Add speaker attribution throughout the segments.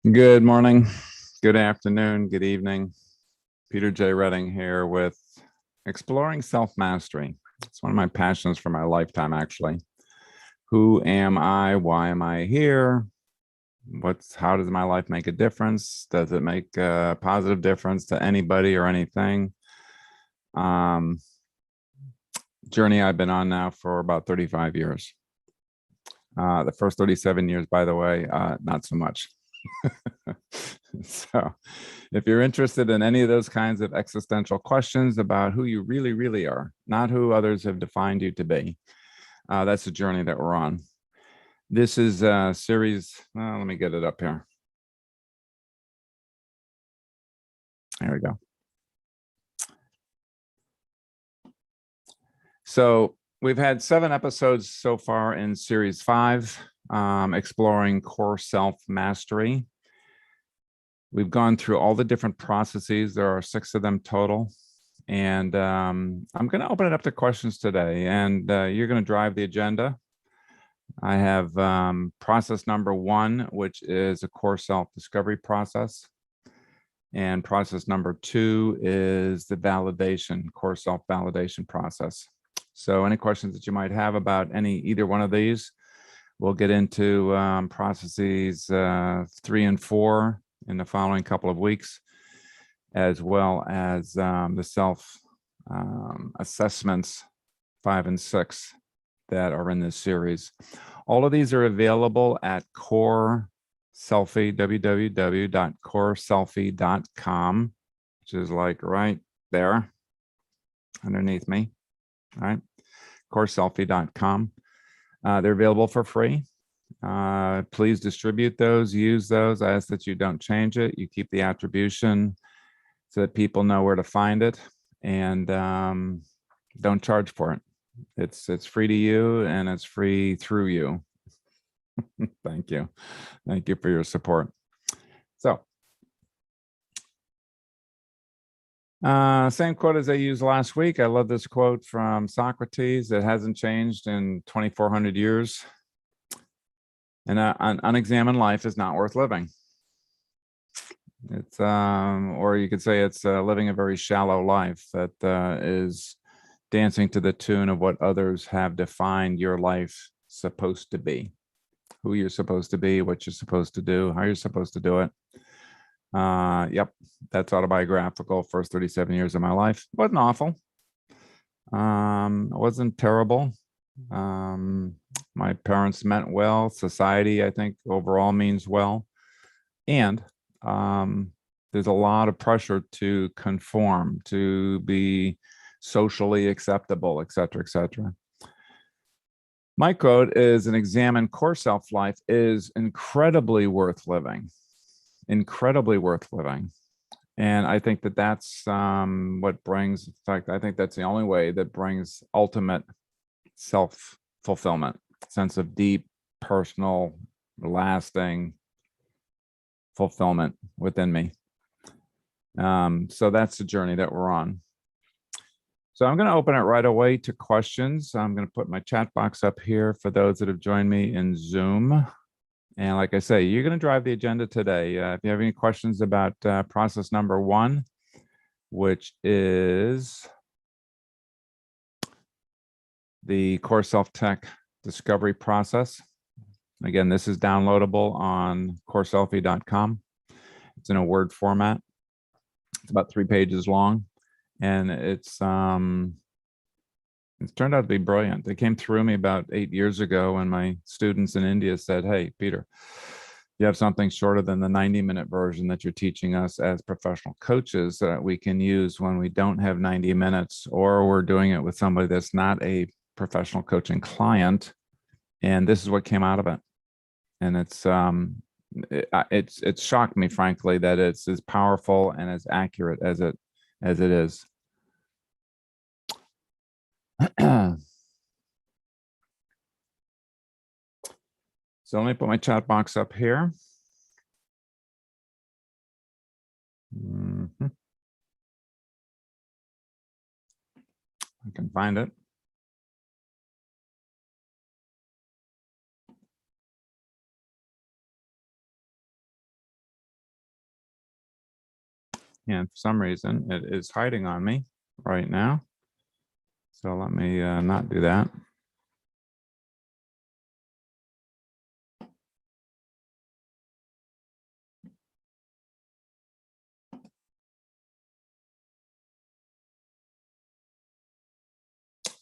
Speaker 1: Good morning, good afternoon, good evening. Peter J. Redding here with Exploring Self-Mastery. It's one of my passions for my lifetime, actually. Who am I? Why am I here? How does my life make a difference? Does it make a positive difference to anybody or anything? Um, Journey I've been on now for about 35 years. The first 37 years, by the way, not so much. So if you're interested in any of those kinds of existential questions about who you really, really are, not who others have defined you to be, that's the journey that we're on. This is a series, let me get it up here. There we go. So we've had 7 episodes so far in series 5, exploring core self-mastery. We've gone through all the different processes. There are 6 of them total. And I'm going to open it up to questions today, and you're going to drive the agenda. I have process number 1, which is a core self-discovery process. And process number 2 is the validation, core self-validation process. So any questions that you might have about either one of these, we'll get into processes 3 and 4 in the following couple of weeks, as well as the self assessments 5 and 6 that are in this series. All of these are available at CoreSELFie, www.CoreSELFie.com, which is like right there underneath me. All right, CoreSELFie.com. They're available for free. Please distribute those, use those. I ask that you don't change it. You keep the attribution so that people know where to find it, and don't charge for it. It's free to you, and it's free through you. Thank you. Thank you for your support. So same quote as I used last week. I love this quote from Socrates. It hasn't changed in 2,400 years. And an unexamined life is not worth living. It's or you could say it's living a very shallow life that is dancing to the tune of what others have defined your life supposed to be, who you're supposed to be, what you're supposed to do, how you're supposed to do it. Yep, that's autobiographical. First 37 years of my life wasn't awful. It wasn't terrible. My parents meant well. Society, I think, overall means well. And there's a lot of pressure to conform, to be socially acceptable, et cetera, et cetera. My quote is: an examined core self life is incredibly worth living, incredibly worth living. And I think that that's what brings, in fact, I think that's the only way that brings ultimate self-fulfillment, sense of deep, personal, lasting fulfillment within me. So that's the journey that we're on. So I'm going to open it right away to questions. I'm going to put my chat box up here for those that have joined me in Zoom. And like I say, you're going to drive the agenda today. If you have any questions about process number 1, which is the CoreSELFtech discovery process. Again, this is downloadable on CoreSELFie.com. It's in a Word format. It's about 3 pages long, and it's turned out to be brilliant. They came through me about 8 years ago when my students in India said, "Hey, Peter, you have something shorter than the 90-minute version that you're teaching us as professional coaches that we can use when we don't have 90 minutes, or we're doing it with somebody that's not a professional coaching client." And this is what came out of it. And it's shocked me, frankly, that it's as powerful and as accurate as it is. So let me put my chat box up here. I can find it. And for some reason, it is hiding on me right now. So let me not do that.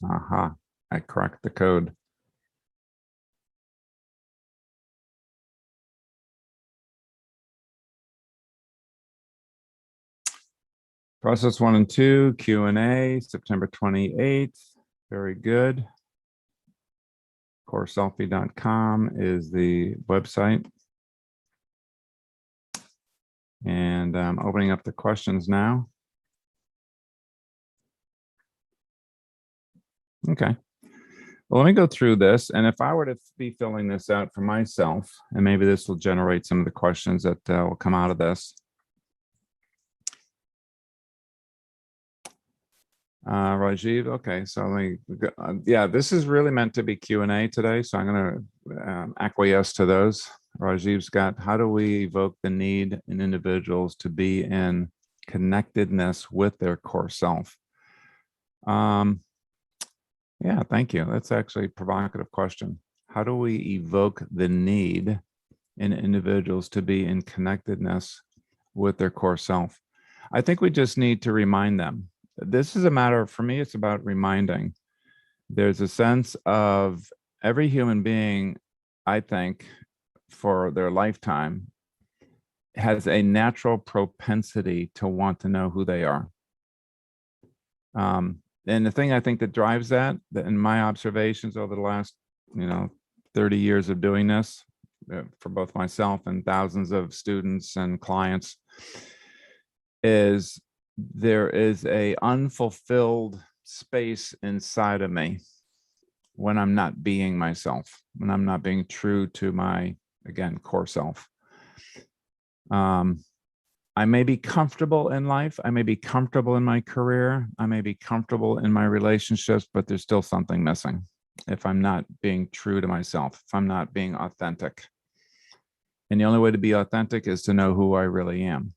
Speaker 1: Aha, I cracked the code. Process 1 and 2, Q&A, September 28th. Very good. CoreSELFie.com is the website. And I'm opening up the questions now. Okay. Well, let me go through this. And if I were to be filling this out for myself, and maybe this will generate some of the questions that will come out of this. Rajiv, okay, so let me, yeah, this is really meant to be Q&A today, so I'm going to acquiesce to those. Rajiv's got, how do we evoke the need in individuals to be in connectedness with their core self? Yeah, thank you. That's actually a provocative question. How do we evoke the need in individuals to be in connectedness with their core self? I think we just need to remind them. This is a matter, for me, it's about reminding. There's a sense of every human being, I think, for their lifetime, has a natural propensity to want to know who they are. And the thing I think that drives that in my observations over the last, 30 years of doing this for both myself and thousands of students and clients, is there is a unfulfilled space inside of me when I'm not being myself, when I'm not being true to my, again, core self. I may be comfortable in life. I may be comfortable in my career. I may be comfortable in my relationships, but there's still something missing if I'm not being true to myself, if I'm not being authentic. And the only way to be authentic is to know who I really am.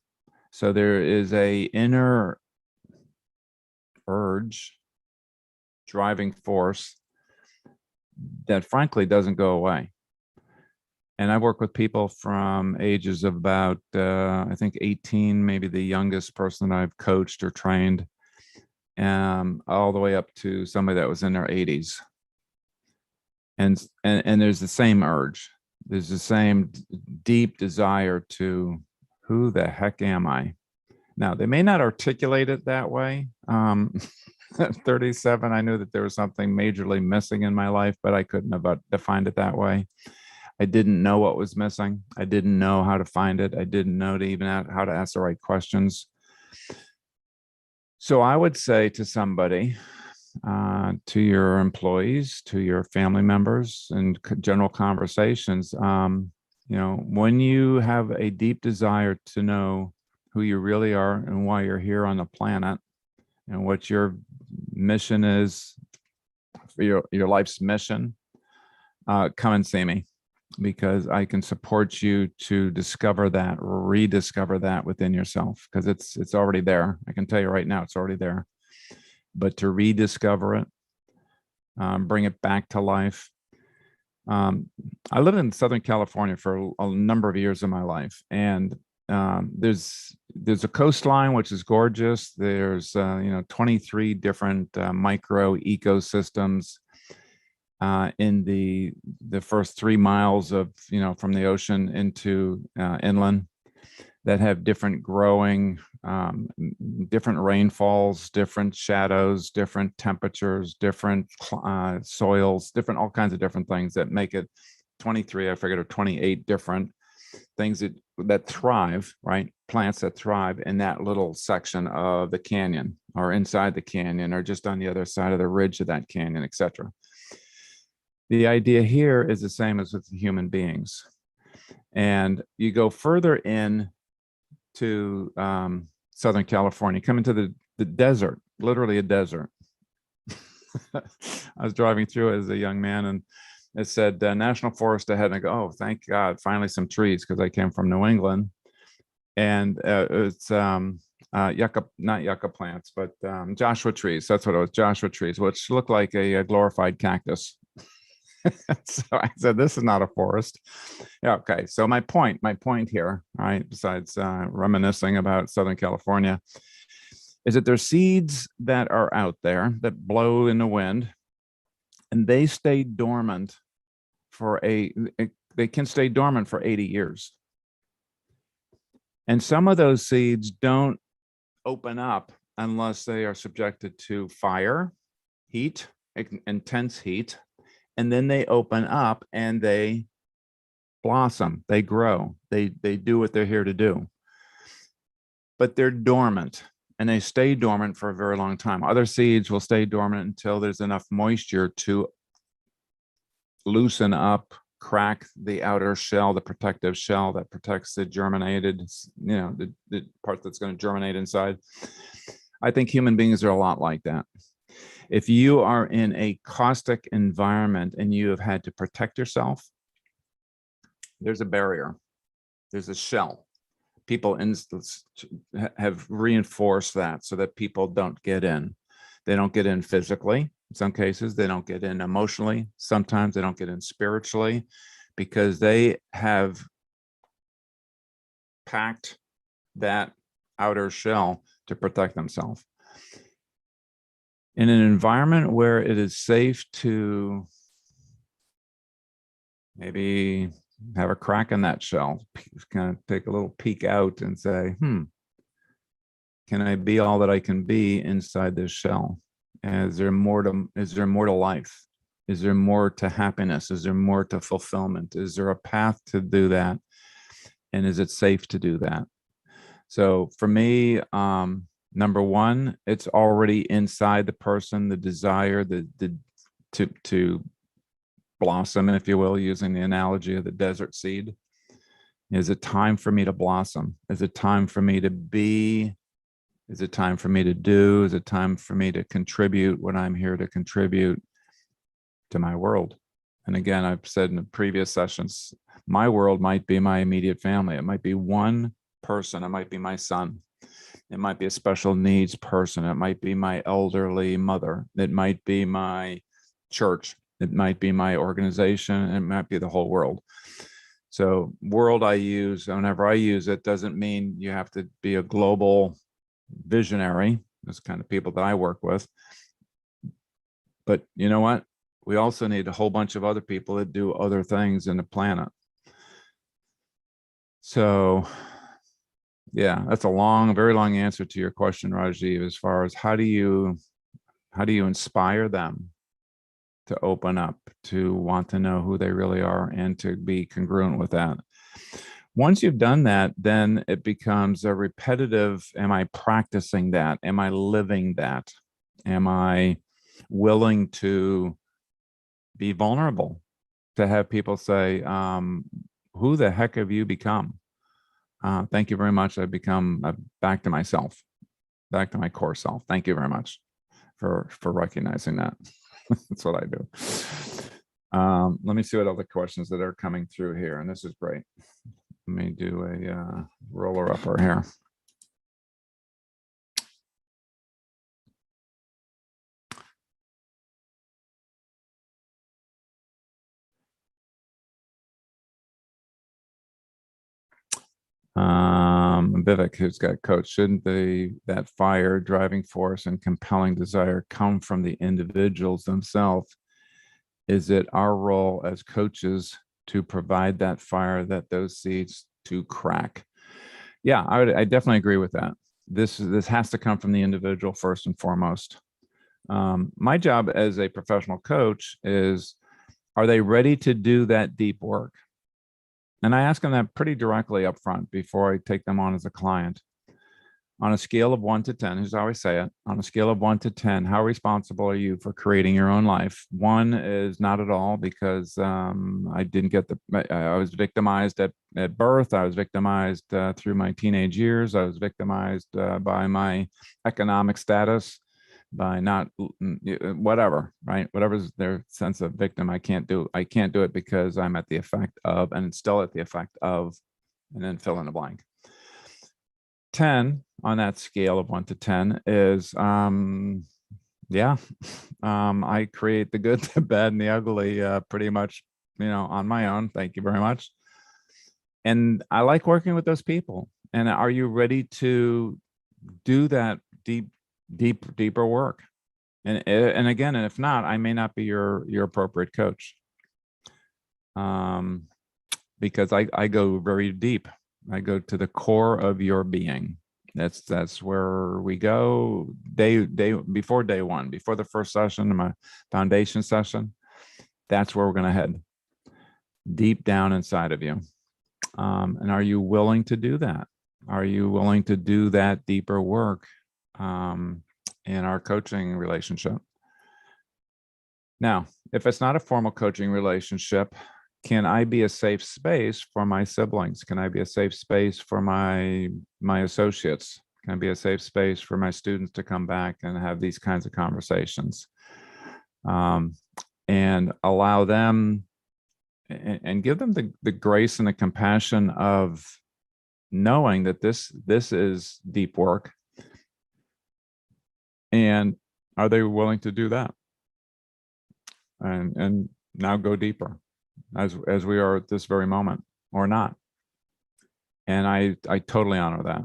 Speaker 1: So there is a inner urge, driving force that frankly doesn't go away. And I work with people from ages of about, I think 18, maybe the youngest person that I've coached or trained, all the way up to somebody that was in their 80s. And there's the same urge. There's the same deep desire to, who the heck am I? Now, they may not articulate it that way. At 37, I knew that there was something majorly missing in my life, but I couldn't have defined it that way. I didn't know what was missing. I didn't know how to find it. I didn't know how to ask the right questions. So I would say to somebody, to your employees, to your family members, and general conversations, when you have a deep desire to know who you really are and why you're here on the planet and what your mission is, for your life's mission, come and see me, because I can support you to discover that, rediscover that within yourself, because it's already there. I can tell you right now, it's already there. But to rediscover it, bring it back to life. I lived in Southern California for a number of years of my life, and there's a coastline which is gorgeous. There's 23 different micro ecosystems in the first 3 miles of from the ocean into inland, that have different growing, different rainfalls, different shadows, different temperatures, different soils, different, all kinds of different things that make it 23, I figured, or 28 different things that thrive, right? Plants that thrive in that little section of the canyon, or inside the canyon, or just on the other side of the ridge of that canyon, etc. The idea here is the same as with human beings. And you go further in to Southern California, come into the desert, literally a desert. I was driving through as a young man, and it said national forest ahead, and I go, oh, thank God, finally some trees, because I came from New England, and it's yucca, not yucca plants, but Joshua trees. That's what it was, Joshua trees, which look like a glorified cactus. So I said, this is not a forest. Yeah, okay. So my point here, right, besides reminiscing about Southern California, is that there's seeds that are out there that blow in the wind, and they stay dormant for they can stay dormant for 80 years. And some of those seeds don't open up unless they are subjected to fire, heat, intense heat, and then they open up and they blossom, they grow, they do what they're here to do. But they're dormant, and they stay dormant for a very long time. Other seeds will stay dormant until there's enough moisture to loosen up, crack the outer shell, the protective shell that protects the germinated, the part that's going to germinate inside. I think human beings are a lot like that. If you are in a caustic environment and you have had to protect yourself, there's a barrier, there's a shell. People have reinforced that so that people don't get in. They don't get in physically. In some cases, they don't get in emotionally. Sometimes they don't get in spiritually, because they have packed that outer shell to protect themselves. In an environment where it is safe to maybe have a crack in that shell, kind of take a little peek out and say, can I be all that I can be inside this shell? Is there more to life? Is there more to happiness? Is there more to fulfillment? Is there a path to do that? And is it safe to do that? So for me, number one, it's already inside the person, the desire, to blossom, if you will, using the analogy of the desert seed. Is it time for me to blossom? Is it time for me to be? Is it time for me to do? Is it time for me to contribute what I'm here to contribute to my world? And again, I've said in the previous sessions, my world might be my immediate family. It might be one person. It might be my son. It might be a special needs person. It might be my elderly mother. It might be my church. It might be my organization. It might be the whole world. So world I use, whenever I use it, doesn't mean you have to be a global visionary. That's the kind of people that I work with. But you know what? We also need a whole bunch of other people that do other things in the planet. So yeah, that's a very long answer to your question, Rajiv, as far as how do you inspire them to open up, to want to know who they really are, and to be congruent with that. Once you've done that, then it becomes a repetitive, am I practicing that? Am I living that? Am I willing to be vulnerable, to have people say, who the heck have you become? Thank you very much. I've become back to myself, back to my core self. Thank you very much for recognizing that. That's what I do. Let me see what other questions that are coming through here. And this is great. Let me do a roller upper here. Vivek, who's got coach, shouldn't that fire, driving force, and compelling desire come from the individuals themselves? Is it our role as coaches to provide that fire, that those seeds to crack? Yeah, I definitely agree with that. This has to come from the individual first and foremost. My job as a professional coach is, are they ready to do that deep work? And I ask them that pretty directly up front before I take them on as a client. On a scale of 1 to 10, as I always say it, on a scale of 1 to 10, how responsible are you for creating your own life? 1 is not at all, because I didn't get I was victimized at birth. I was victimized through my teenage years. I was victimized by my economic status, by not whatever, right? Whatever's their sense of victim, I can't do it because I'm at the effect of, and still at the effect of, and then fill in the blank. 10 on that scale of 1 to 10 is, yeah, I create the good, the bad, and the ugly pretty much, on my own. Thank you very much. And I like working with those people. And are you ready to do that deeper work? And again, and if not, I may not be your appropriate coach. Because I go very deep. I go to the core of your being. That's where we go before day one, before the first session, my foundation session. That's where we're going to head, deep down inside of you. And are you willing to do that? Are you willing to do that deeper work in our coaching relationship? Now, if it's not a formal coaching relationship, can I be a safe space for my siblings? Can I be a safe space for my associates? Can I be a safe space for my students to come back and have these kinds of conversations? And allow them and give them the grace and the compassion of knowing that this is deep work. And are they willing to do that? And now go deeper as we are at this very moment, or not. And I totally honor that.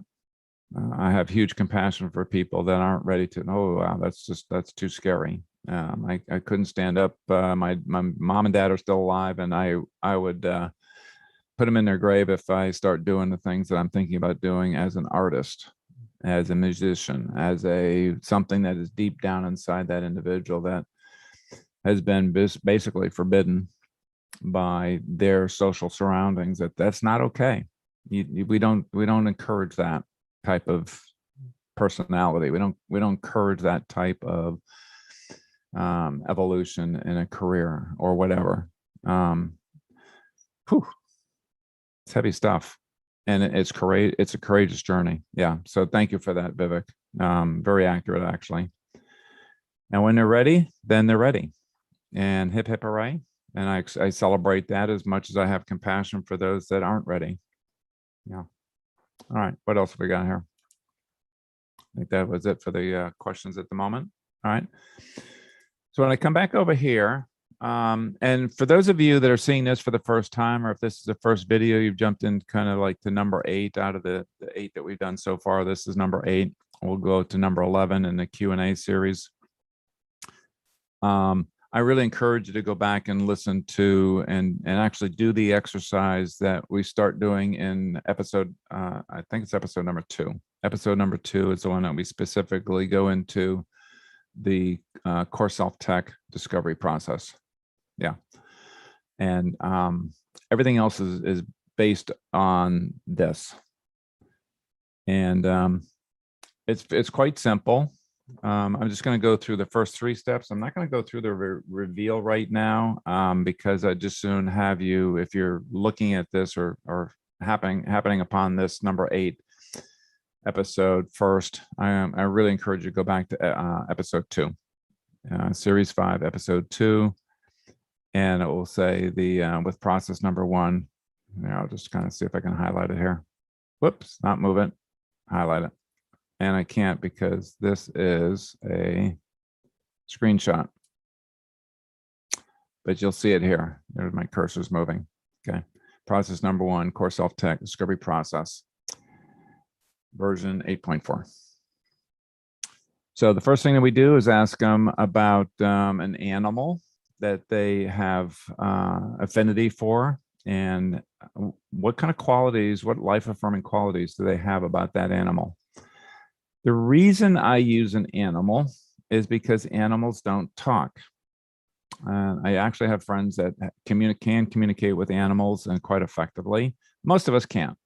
Speaker 1: I have huge compassion for people that aren't ready to, oh, wow, that's too scary. I couldn't stand up. My mom and dad are still alive, and I would put them in their grave if I start doing the things that I'm thinking about doing as an artist, as a musician, as something that is deep down inside that individual that has been basically forbidden by their social surroundings. That's not okay. We don't encourage that type of personality. We don't encourage that type of evolution in a career or whatever. It's heavy stuff, and it's a courageous journey. Yeah. So thank you for that, Vivek. Very accurate, actually. And when they're ready, then they're ready. And hip hip hooray. And I celebrate that as much as I have compassion for those that aren't ready. Yeah. All right. What else have we got here? I think that was it for the questions at the moment. All right. So when I come back over here, and for those of you that are seeing this for the first time, or if this is the first video, you've jumped in kind of like to number 8 out of the 8 that we've done so far. This is number 8. We'll go to number 11 in the Q&A series. I really encourage you to go back and listen to and actually do the exercise that we start doing in episode, I think it's episode number 2. Episode number 2 is the one that we specifically go into the CoreSELFtech discovery process. Yeah. And everything else is based on this. And it's quite simple. I'm just going to go through the first 3 steps. I'm not going to go through the reveal right now because I just soon have you, if you're looking at this or happening upon this number 8 episode first, I really encourage you to go back to episode 2, series 5, episode 2, and it will say with process number 1. I'll just kind of see if I can highlight it here. Whoops, not move it, highlight it. And I can't because this is a screenshot. But you'll see it here. There's my cursor's moving. Okay. Process number 1, CoreSELFtech discovery process, version 8.4. So the first thing that we do is ask them about an animal that they have affinity for, and what kind of qualities, what life-affirming qualities do they have about that animal. The reason I use an animal is because animals don't talk. I actually have friends that can communicate with animals and quite effectively. Most of us can't.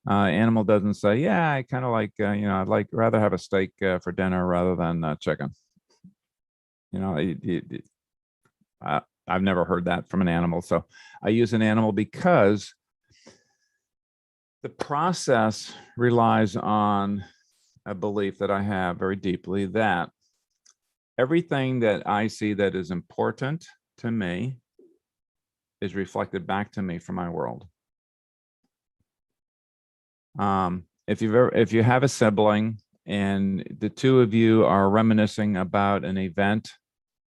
Speaker 1: Animal doesn't say, yeah, I kind of like, I'd rather have a steak for dinner rather than chicken. I've never heard that from an animal. So I use an animal because the process relies on a belief that I have very deeply that everything that I see that is important to me is reflected back to me from my world. if you have a sibling and the two of you are reminiscing about an event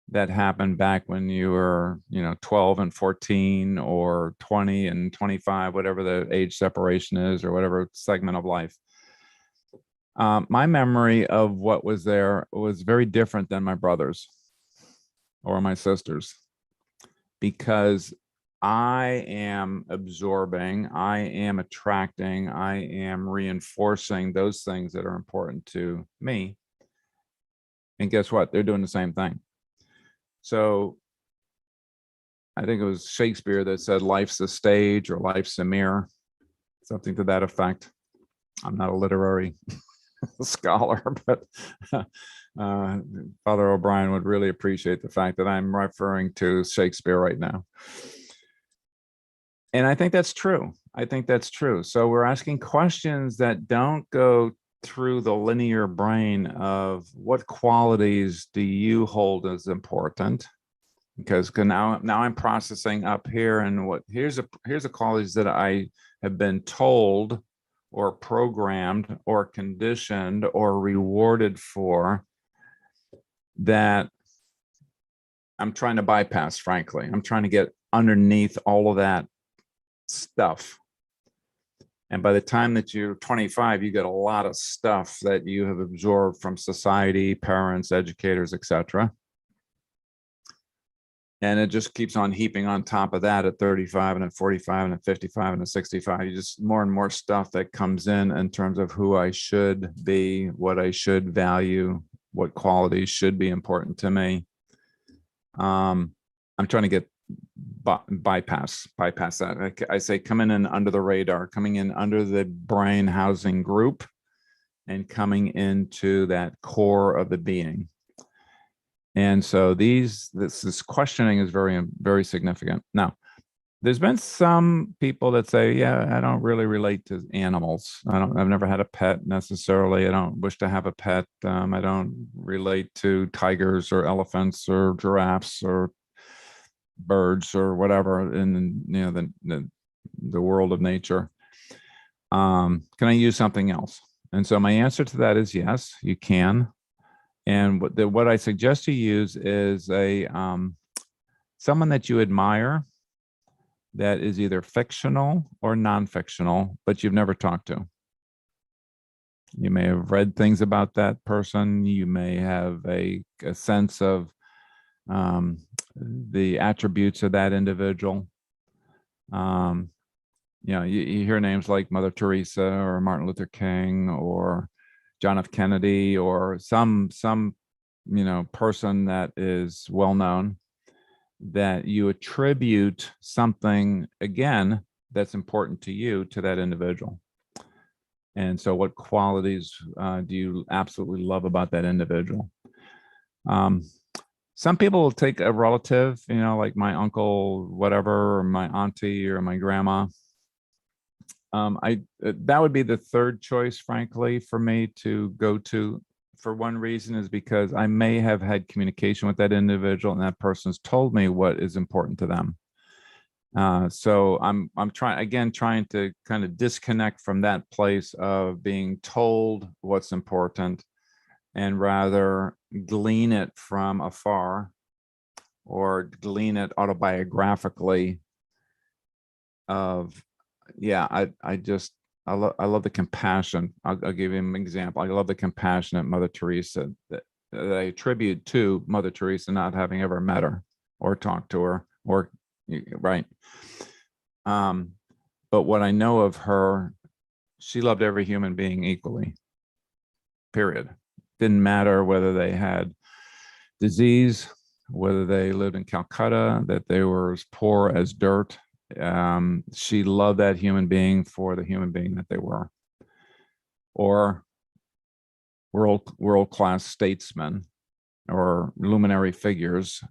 Speaker 1: that happened back when you were, 12 and 14 or 20 and 25, whatever the age separation is or whatever segment of life. My memory of what was there was very different than my brother's or my sister's, because I am absorbing, I am attracting, I am reinforcing those things that are important to me. And guess what? They're doing the same thing. So I think it was Shakespeare that said, life's a stage or life's a mirror, something to that effect. I'm not a literary scholar, but Father O'Brien would really appreciate the fact that I'm referring to Shakespeare right now. And I think that's true. I think that's true. So we're asking questions that don't go through the linear brain of what qualities do you hold as important? Because now I'm processing up here, and here's a qualities that I have been told or programmed or conditioned or rewarded for that I'm trying to bypass, frankly. I'm trying to get underneath all of that stuff. And by the time that you're 25, you get a lot of stuff that you have absorbed from society, parents, educators, etc. And it just keeps on heaping on top of that at 35 and at 45 and at 55 and at 65. You just more and more stuff that comes in terms of who I should be, what I should value, what qualities should be important to me. I'm trying to get bypass that. I say coming in under the radar, coming in under the brain housing group and coming into that core of the being. And so this questioning is very, very significant. Now, there's been some people that say, yeah, I don't really relate to animals. I've never had a pet necessarily. I don't wish to have a pet. I don't relate to tigers or elephants or giraffes or birds or whatever in the world of nature. Can I use something else? And so my answer to that is yes, you can. And what I suggest you use is someone that you admire that is either fictional or non-fictional, but you've never talked to. You may have read things about that person. You may have a sense of the attributes of that individual. You hear names like Mother Teresa or Martin Luther King or John F. Kennedy or some person that is well known, that you attribute something again that's important to you to that individual. And so what qualities do you absolutely love about that individual? Some people will take a relative, like my uncle, whatever, or my auntie or my grandma. That would be the third choice, frankly, for me to go to. For one reason is because I may have had communication with that individual and that person's told me what is important to them. So I'm trying to kind of disconnect from that place of being told what's important and rather glean it from afar or glean it autobiographically of, yeah, I love the compassion. I'll give you an example. I love the compassionate Mother Teresa that I attribute to Mother Teresa, not having ever met her or talked to her or right. But what I know of her, she loved every human being equally, period. Didn't matter whether they had disease, whether they lived in Calcutta, that they were as poor as dirt. She loved that human being for the human being that they were, or world-class statesmen or luminary figures.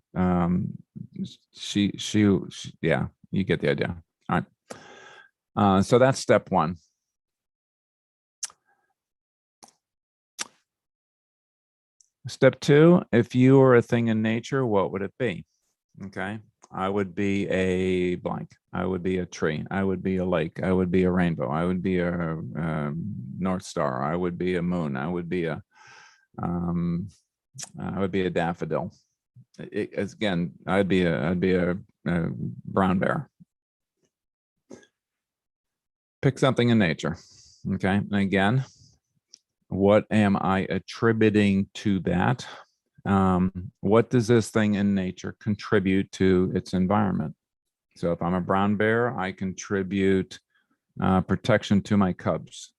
Speaker 1: She, yeah, you get the idea. All right. So that's step one. Step two, if you were a thing in nature, what would it be? Okay. I would be a blank. I would be a tree. I would be a lake. I would be a rainbow. I would be a, North Star. I would be a moon. Um, I would be a daffodil. Again, I'd be a brown bear. Pick something in nature. Okay. And again, what am I attributing to that? What does this thing in nature contribute to its environment? So if I'm a brown bear, I contribute protection to my cubs.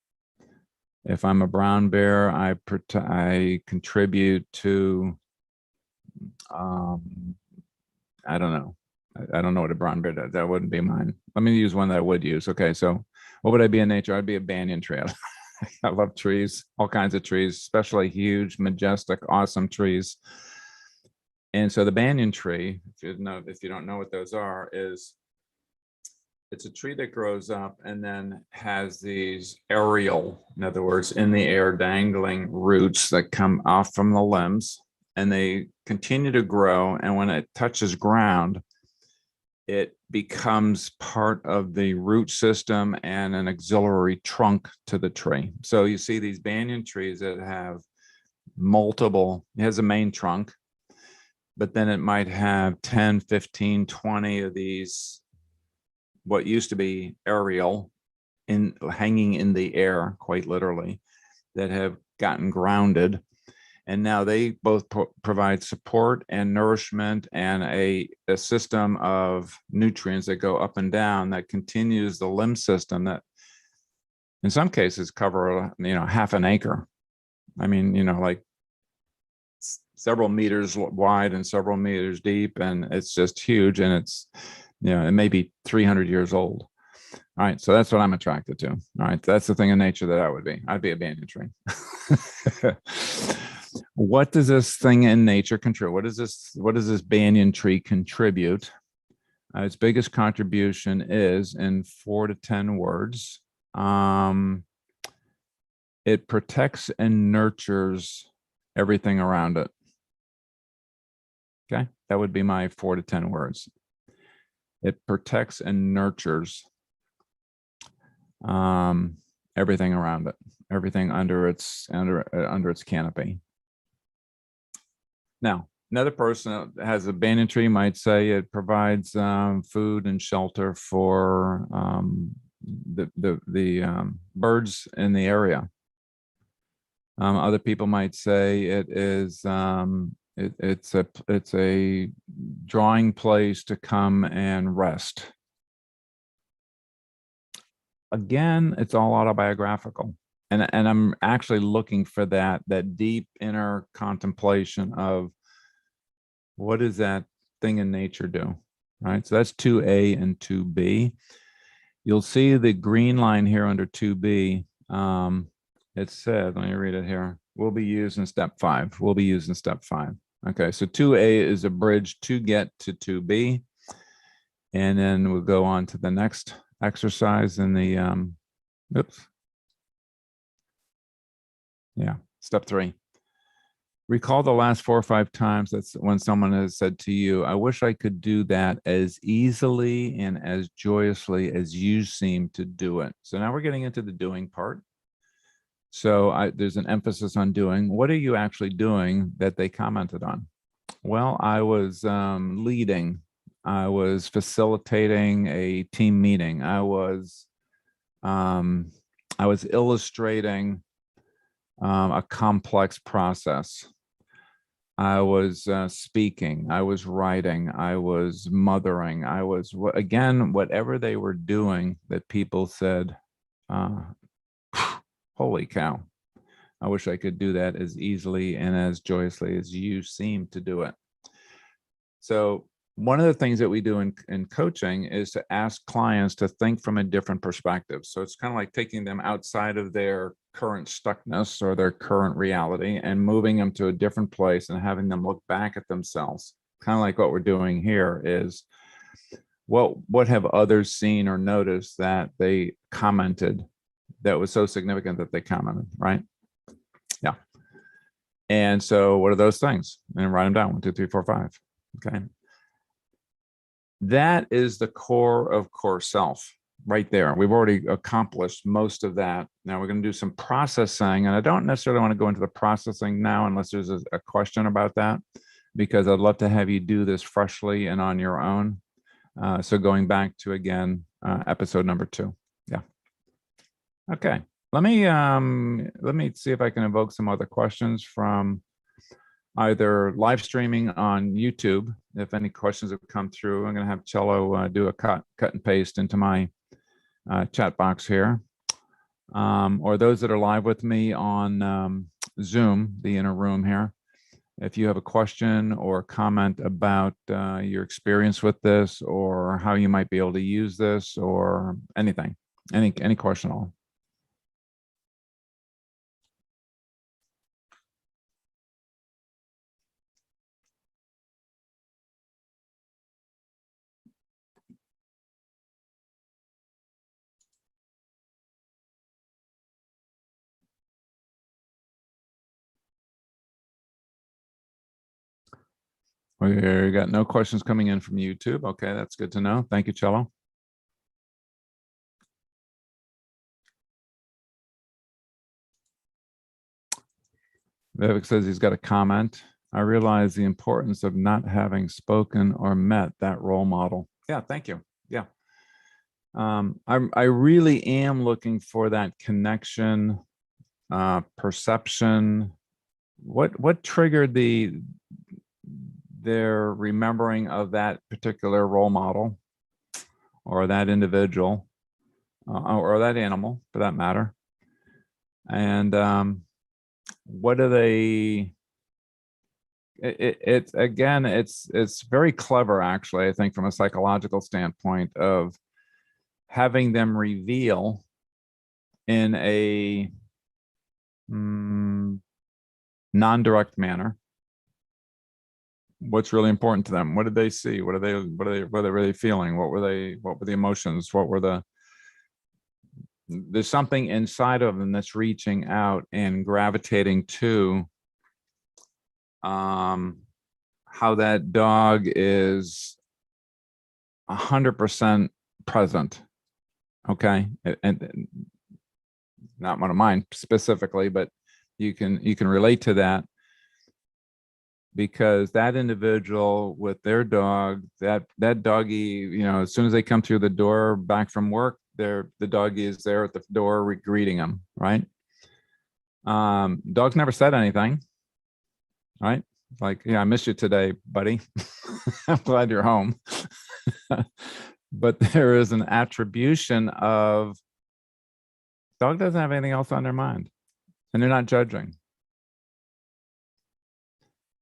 Speaker 1: If I'm a brown bear, I contribute to, I don't know. I don't know what a brown bear does. That wouldn't be mine. Let me use one that I would use. Okay, so what would I be in nature? I'd be a banyan tree. I love trees, all kinds of trees, especially huge, majestic, awesome trees. And so the banyan tree, if you don't know what those are, it's a tree that grows up and then has these aerial, in other words, in the air dangling roots that come off from the limbs, and they continue to grow. And when it touches ground, it becomes part of the root system and an auxiliary trunk to the tree. So you see these banyan trees that have it has a main trunk, but then it might have 10, 15, 20 of these, what used to be aerial, hanging in the air, quite literally, that have gotten grounded. And now they both provide support and nourishment and a system of nutrients that go up and down that continues the limb system that in some cases cover, half an acre. I mean, like several meters wide and several meters deep, and it's just huge. And it's, it may be 300 years old. All right, so that's what I'm attracted to. All right, that's the thing in nature that I would be. I'd be a banyan tree. What does this thing in nature contribute? What does this banyan tree contribute? Its biggest contribution is in 4 to 10 words. It protects and nurtures everything around it. Okay, that would be my 4 to 10 words. It protects and nurtures everything around it, everything under its canopy. Now, another person that has a banyan tree might say it provides food and shelter for the birds in the area. Other people might say it is it's a drawing place to come and rest. Again, it's all autobiographical. And I'm actually looking for that deep inner contemplation of what does that thing in nature do, right? So that's 2A and 2B. You'll see the green line here under 2B. It said, let me read it here. Will be used in step 5. Will be used in step 5. Okay, so 2A is a bridge to get to 2B. And then we'll go on to the next exercise in the, step 3. Recall the last 4 or 5 times that's when someone has said to you, I wish I could do that as easily and as joyously as you seem to do it. So now we're getting into the doing part. So there's an emphasis on doing. What are you actually doing that they commented on? Well, I was leading. I was facilitating a team meeting. I was illustrating a complex process. I was speaking. I was writing. I was mothering. I was, again, whatever they were doing that people said, holy cow, I wish I could do that as easily and as joyously as you seem to do it. So one of the things that we do in coaching is to ask clients to think from a different perspective. So it's kind of like taking them outside of their current stuckness or their current reality and moving them to a different place and having them look back at themselves. Kind of like what we're doing here is what have others seen or noticed that they commented that was so significant that they commented, right? Yeah. And so what are those things? And write them down, 1, 2, 3, 4, 5. Okay. That is the core of CoreSELF right there. We've already accomplished most of that. Now we're going to do some processing, and I don't necessarily want to go into the processing now unless there's a question about that, because I'd love to have you do this freshly and on your own. So going back to, again, episode number 2. Yeah. Okay. Let me see if I can evoke some other questions from either live streaming on YouTube. If any questions have come through, I'm going to have Cello do a cut and paste into my chat box here. Or those that are live with me on Zoom, the inner room here. If you have a question or comment about your experience with this, or how you might be able to use this, or anything, any question at all. We got no questions coming in from YouTube. Okay, that's good to know. Thank you, Cello. Vivek says he's got a comment. I realize the importance of not having spoken or met that role model. Yeah, thank you. Yeah. I really am looking for that connection, perception. What triggered their remembering of that particular role model, or that individual, or that animal for that matter? And what do they? It's again, it's very clever, actually, I think, from a psychological standpoint, of having them reveal in a non-direct manner what's really important to them. What did they see? What are they really feeling? What were the emotions? There's something inside of them that's reaching out and gravitating to how that dog is 100% present. Okay. And not one of mine specifically, but you can relate to that, because that individual with their dog, that doggy, as soon as they come through the door back from work, the doggy is there at the door greeting them, right? Dog's never said anything, right? Like, yeah, I missed you today, buddy. I'm glad you're home. But there is an attribution of dog doesn't have anything else on their mind, and they're not judging.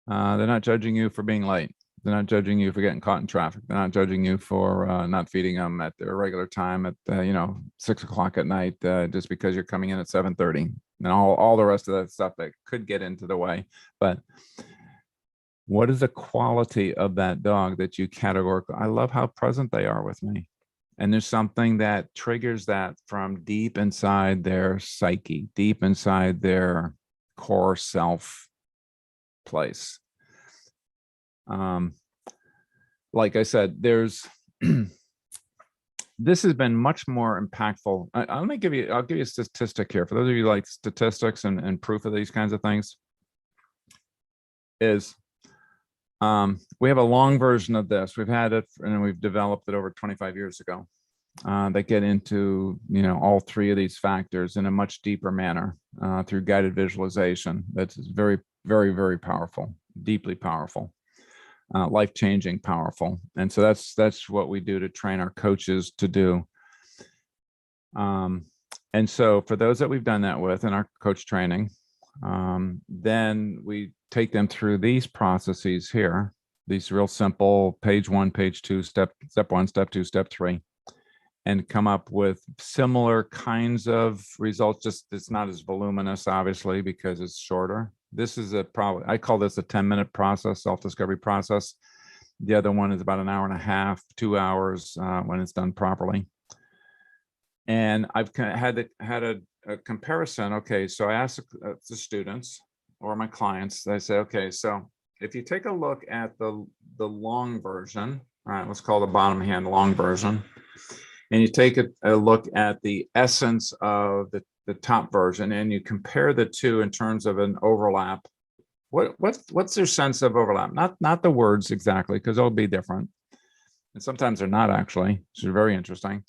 Speaker 1: They're not judging you for being late. They're not judging you for getting caught in traffic. They're not judging you for not feeding them at their regular time at 6 o'clock at night, just because you're coming in at 7:30, and all the rest of that stuff that could get into the way. But what is the quality of that dog that you categorically? I love how present they are with me. And there's something that triggers that from deep inside their psyche, deep inside their core self place. Like I said, there's this has been much more impactful. I'll give you a statistic here for those of you like statistics and proof of these kinds of things. Is we have a long version of this. We've had it and we've developed it over 25 years ago. That get into all 3 of these factors in a much deeper manner through guided visualization. That's very, very, very powerful, deeply powerful, life-changing, powerful. And so that's what we do to train our coaches to do. And so for those that we've done that with in our coach training, then we take them through these processes here, these real simple page 1, page 2, step 1, step 2, step 3, and come up with similar kinds of results. Just it's not as voluminous, obviously, because it's shorter. This is I call this a 10-minute process, self-discovery process. The other one is about an hour and a half, 2 hours when it's done properly. And I've had a comparison. Okay, so I asked the students or my clients, I say, okay, so if you take a look at the long version, All right, let's call the bottom hand long version. And you take a look at the essence of the top version and you compare the two in terms of an overlap. What's their sense of overlap? Not the words exactly, because they'll be different. And sometimes they're not actually, which is very interesting.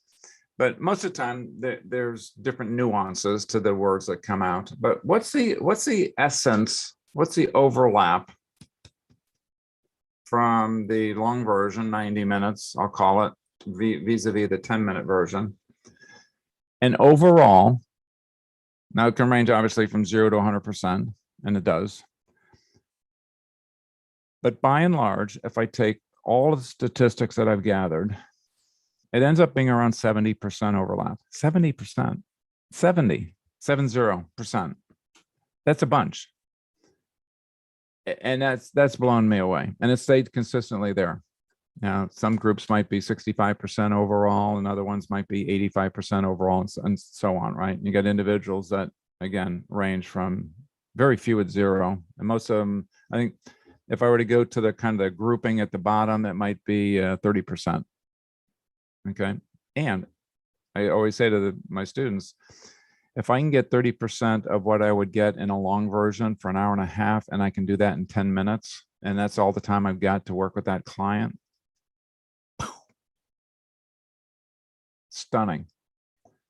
Speaker 1: But most of the time there's different nuances to the words that come out. But what's the essence? What's the overlap from the long version, 90 minutes, I'll call it, vis-a-vis the 10-minute version? And overall, now it can range obviously from 0 to 100%, and it does. But by and large, if I take all of the statistics that I've gathered, it ends up being around 70% overlap. 70%, 70%. That's a bunch. And that's blown me away. And it stayed consistently there. Now, some groups might be 65% overall, and other ones might be 85% overall, and so on, right? You got individuals that, again, range from very few at 0. And most of them, I think, if I were to go to the kind of the grouping at the bottom, it might be 30%. Okay. And I always say to my students, if I can get 30% of what I would get in a long version for an hour and a half, and I can do that in 10 minutes, and that's all the time I've got to work with that client, stunning.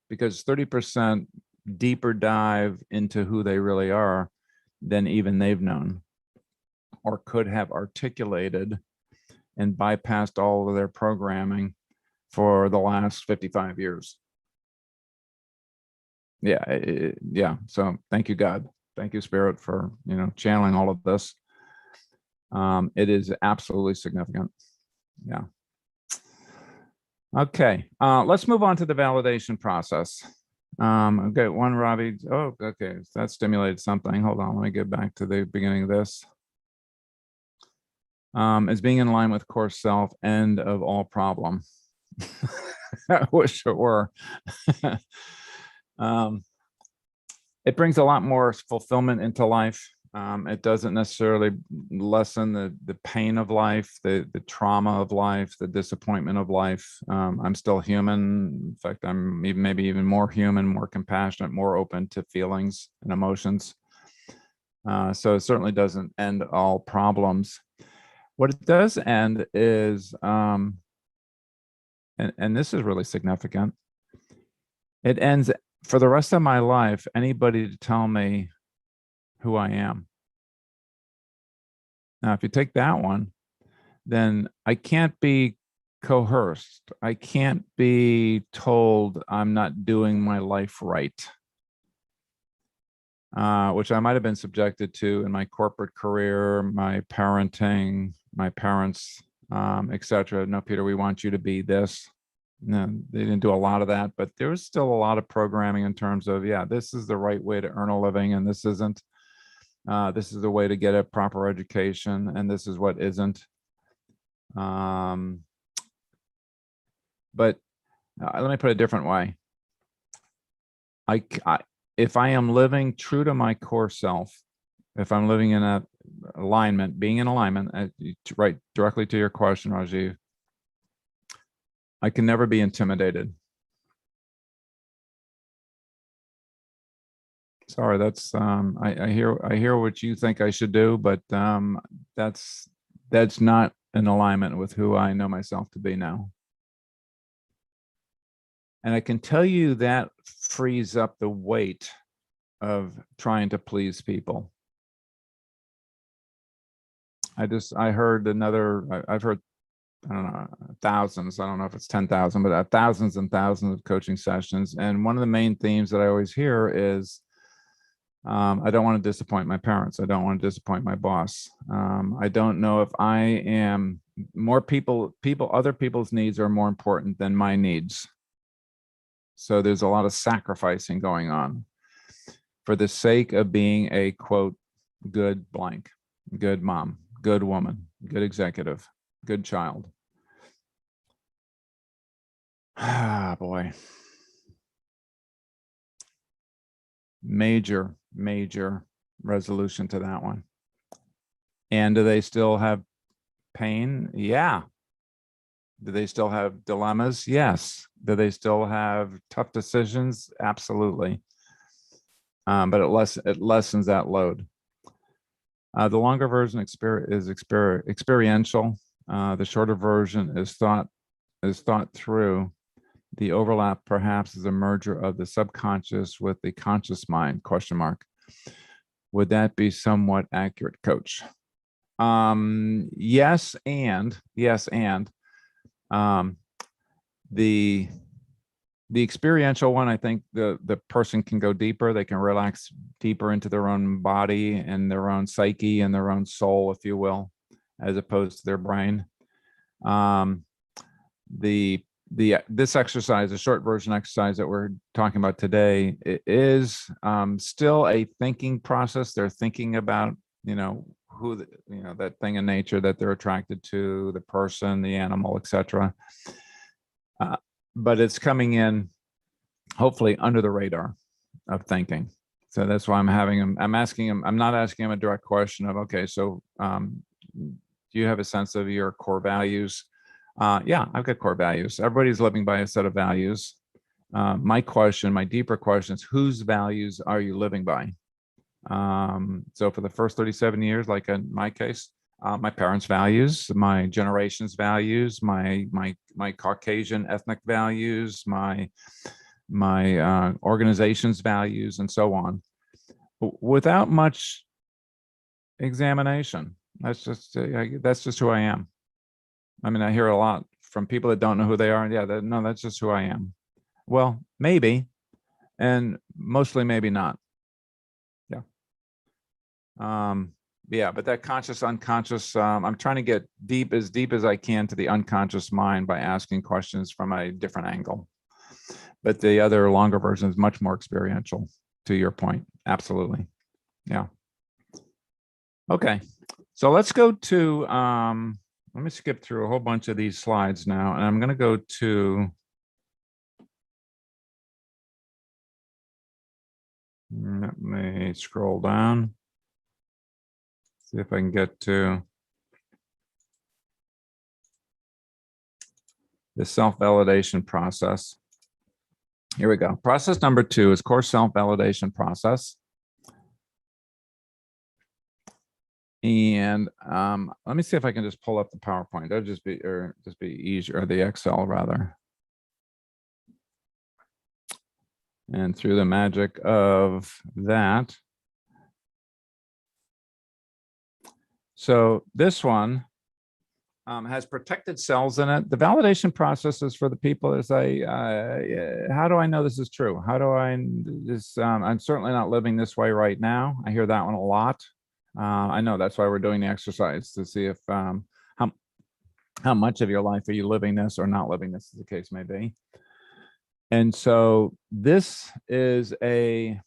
Speaker 1: Because 30% deeper dive into who they really are than even they've known or could have articulated, and bypassed all of their programming for the last 55 years. Yeah. So thank you, God. Thank you, Spirit, for, channeling all of this. It is absolutely significant. Yeah. Okay. Let's move on to the validation process. Okay. One, Robbie. Oh, okay. That stimulated something. Hold on. Let me get back to the beginning of this. Is being in line with CoreSELF, end of all problem. I wish it were. It brings a lot more fulfillment into life. It doesn't necessarily lessen the pain of life, the trauma of life, the disappointment of life. I'm still human. In fact, I'm maybe even more human, more compassionate, more open to feelings and emotions. So it certainly doesn't end all problems. What it does end is, and this is really significant, it ends for the rest of my life, anybody to tell me who I am. Now, if you take that one, then I can't be coerced. I can't be told I'm not doing my life right, which I might have been subjected to in my corporate career, my parenting, my parents, etc. No, Peter, we want you to be this. No, they didn't do a lot of that, but there was still a lot of programming in terms of, yeah, this is the right way to earn a living, and this isn't. This is the way to get a proper education, and this is what isn't. But let me put it a different way. If I am living true to my core self, if I'm living in a alignment, being in alignment, right directly to your question, Rajiv, I can never be intimidated. Sorry, that's I hear what you think I should do, but that's not in alignment with who I know myself to be now. And I can tell you that frees up the weight of trying to please people. I heard I've heard, I don't know, thousands, I don't know if it's 10,000, but thousands and thousands of coaching sessions. And one of the main themes that I always hear is, I don't want to disappoint my parents. I don't want to disappoint my boss. I don't know if I am other people's needs are more important than my needs. So there's a lot of sacrificing going on for the sake of being a, quote, good blank, good mom, good woman, good executive, good child. Ah, boy. Major resolution to that one. And do they still have pain? Yeah. Do they still have dilemmas? Yes. Do they still have tough decisions? Absolutely. But it lessens that load. The longer version is experiential. The shorter version is thought through. The overlap perhaps is a merger of the subconscious with the conscious mind, question mark. Would that be somewhat accurate, Coach? Yes, and um, the experiential one, I think the person can go deeper. They can relax deeper into their own body and their own psyche and their own soul, if you will, as opposed to their brain. This exercise, the short version exercise that we're talking about today, it is still a thinking process. They're thinking about, who, that thing in nature that they're attracted to, the person, the animal, etc. But it's coming in hopefully under the radar of thinking. So that's why I'm asking him, I'm not asking him a direct question of, okay, so do you have a sense of your core values? Yeah, I've got core values. Everybody's living by a set of values. My deeper question is, whose values are you living by? So for the first 37 years, like in my case, my parents' values, my generation's values, my Caucasian ethnic values, my organization's values, and so on, without much examination. That's just who I am. I mean, I hear a lot from people that don't know who they are. Yeah, no, that's just who I am. Well, maybe, and mostly maybe not. Yeah. Yeah, but that conscious, unconscious, I'm trying to get as deep as I can to the unconscious mind by asking questions from a different angle. But the other longer version is much more experiential, to your point. Absolutely. Yeah. Okay. So let's go to, let me skip through a whole bunch of these slides now, and I'm going to go to, let me scroll down, see if I can get to the self-validation process. Here we go. Process number 2 is core self-validation process. And let me see if I can just pull up the PowerPoint. That'll just be easier, or the Excel rather. And through the magic of that. So this one has protected cells in it. The validation process is for the people that say, how do I know this is true? How do I, I'm certainly not living this way right now. I hear that one a lot. I know that's why we're doing the exercise, to see if how much of your life are you living this or not living this, as the case may be. And so this is a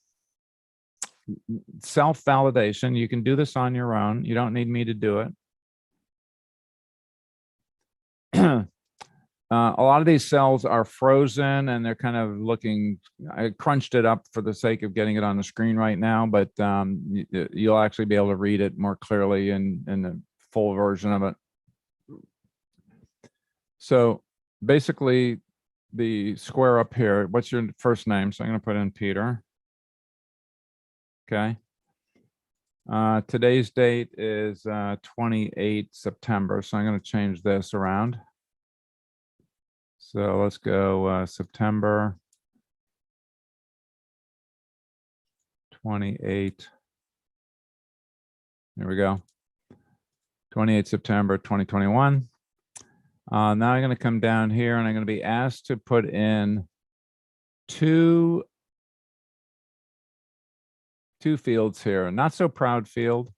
Speaker 1: self-validation. You can do this on your own. You don't need me to do it. A lot of these cells are frozen and they're kind of looking, I crunched it up for the sake of getting it on the screen right now, but you'll actually be able to read it more clearly in the full version of it. So basically the square up here, what's your first name? So I'm going to put in Peter. Okay. Today's date is 28 September. So I'm going to change this around. So let's go September 28. There we go. 28 September 2021. Now I'm going to come down here and I'm going to be asked to put in two fields here. Not so proud field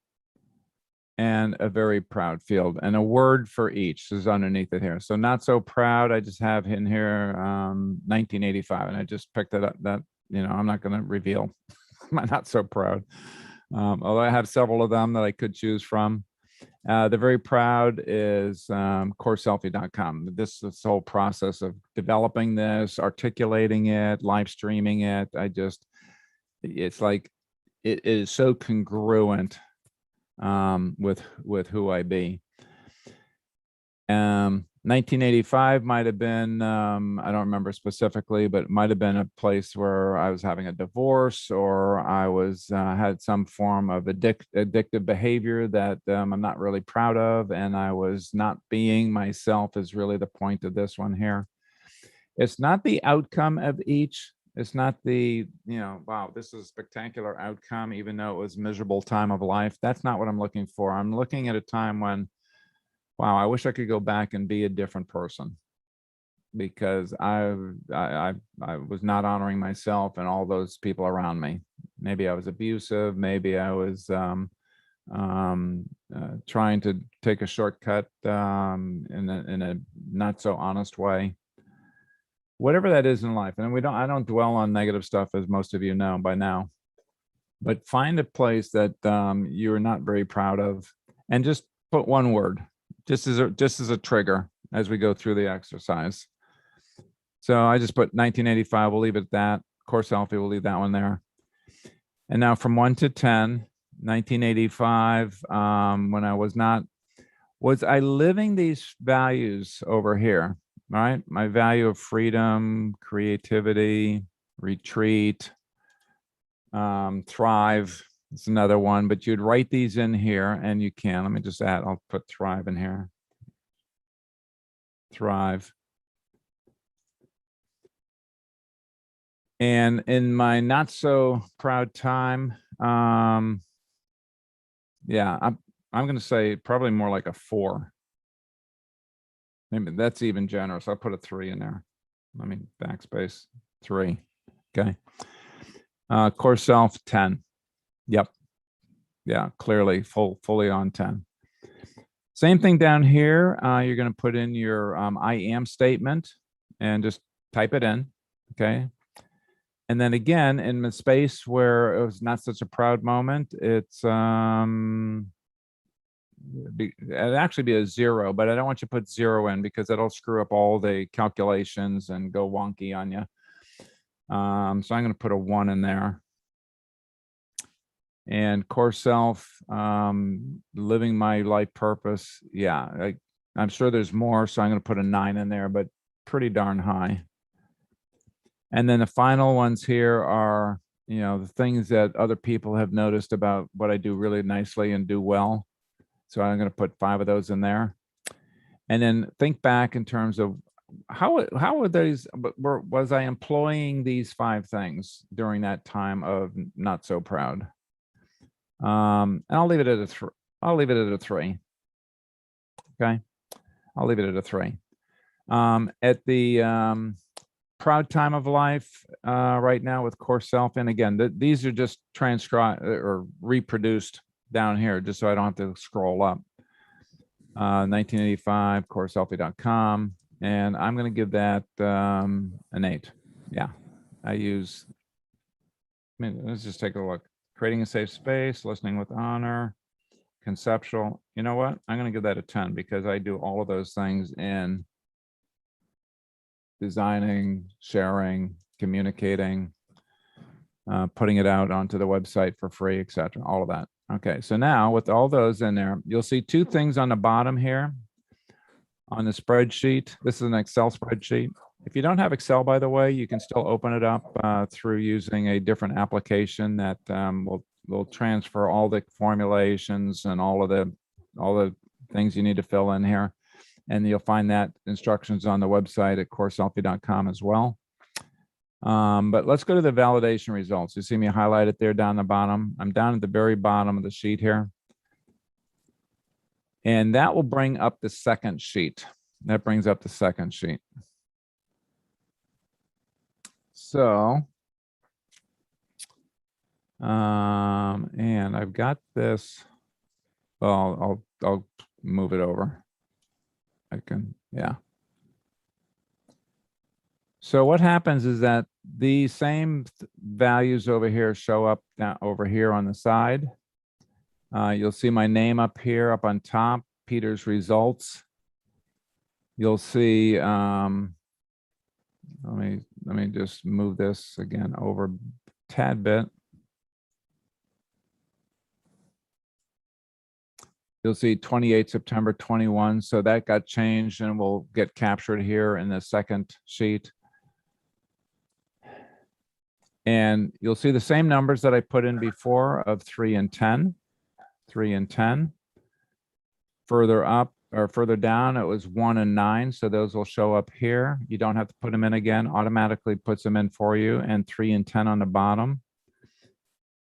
Speaker 1: and a very proud field, and a word for each is underneath it here. So not so proud, I just have in here 1985, and I just picked it up. That, I'm not going to reveal my not so proud, although I have several of them that I could choose from. The very proud is CoreSELFtech.com. This whole process of developing this, articulating it, live streaming it, it's like it is so congruent with who I be. Now 1985 might have been, I don't remember specifically, but it might have been a place where I was having a divorce, or I was had some form of addictive behavior that I'm not really proud of, and I was not being myself is really the point of this one here. It's not the outcome of each. It's not the, wow, this is a spectacular outcome, even though it was a miserable time of life. That's not what I'm looking for. I'm looking at a time when, wow, I wish I could go back and be a different person, because I was not honoring myself and all those people around me. Maybe I was abusive. Maybe I was trying to take a shortcut in a not so honest way. Whatever that is in life, and I don't dwell on negative stuff, as most of you know by now. But find a place that you're not very proud of, and just put one word, just as a trigger as we go through the exercise. So I just put 1985. We'll leave it at that. CoreSELF, we'll leave that one there. And now from 1 to 10, 1985. When I was I living these values over here? Right, my value of freedom, creativity, retreat, thrive. It's another one, but you'd write these in here, and you can. Let me just add, I'll put thrive in here. Thrive. And in my not so proud time, yeah, I'm going to say probably more like a 4. Maybe that's even generous. I'll put a 3 in there. Let me backspace 3. Okay. CoreSELF 10. Yep. Yeah, clearly fully on 10. Same thing down here. You're going to put in your I am statement and just type it in. Okay. And then again, in the space where it was not such a proud moment, it's it'd actually be a 0, but I don't want you to put 0 in, because that'll screw up all the calculations and go wonky on you. So I'm going to put a 1 in there. And CoreSELF, living my life purpose. Yeah, I'm sure there's more, so I'm going to put a 9 in there, but pretty darn high. And then the final ones here are, the things that other people have noticed about what I do really nicely and do well. So I'm going to put 5 of those in there. And then think back in terms of how were these, was I employing these 5 things during that time of not so proud? And I'll leave it at a 3. I'll leave it at a 3. Okay. I'll leave it at a 3. At the proud time of life right now with CoreSELF, and again, these are just transcribed or reproduced down here, just so I don't have to scroll up. 1985, CoreSELFie.com, and I'm going to give that an 8. Yeah, let's just take a look. Creating a safe space, listening with honor, conceptual. You know what? I'm going to give that a 10, because I do all of those things in designing, sharing, communicating, putting it out onto the website for free, etc. All of that. Okay, so now with all those in there, you'll see 2 things on the bottom here on the spreadsheet. This is an Excel spreadsheet. If you don't have Excel, by the way, you can still open it up through using a different application that will transfer all the formulations and all the things you need to fill in here. And you'll find that instructions on the website at CoreSELFie.com as well. But let's go to the validation results. You see me highlight it there down the bottom. I'm down at the very bottom of the sheet here. And that will bring up the second sheet. That brings up the second sheet. So, and I've got this. Well, I'll move it over. I can, yeah. So what happens is that the same values over here show up down over here on the side. You'll see my name up here, up on top, Peter's results. You'll see, let me just move this again over a tad bit. You'll see 28 September 21. So that got changed and will get captured here in the second sheet. And you'll see the same numbers that I put in before of 3 and 10, 3 and 10. Further up or further down, it was 1 and 9. So those will show up here. You don't have to put them in again, automatically puts them in for you, and 3 and 10 on the bottom.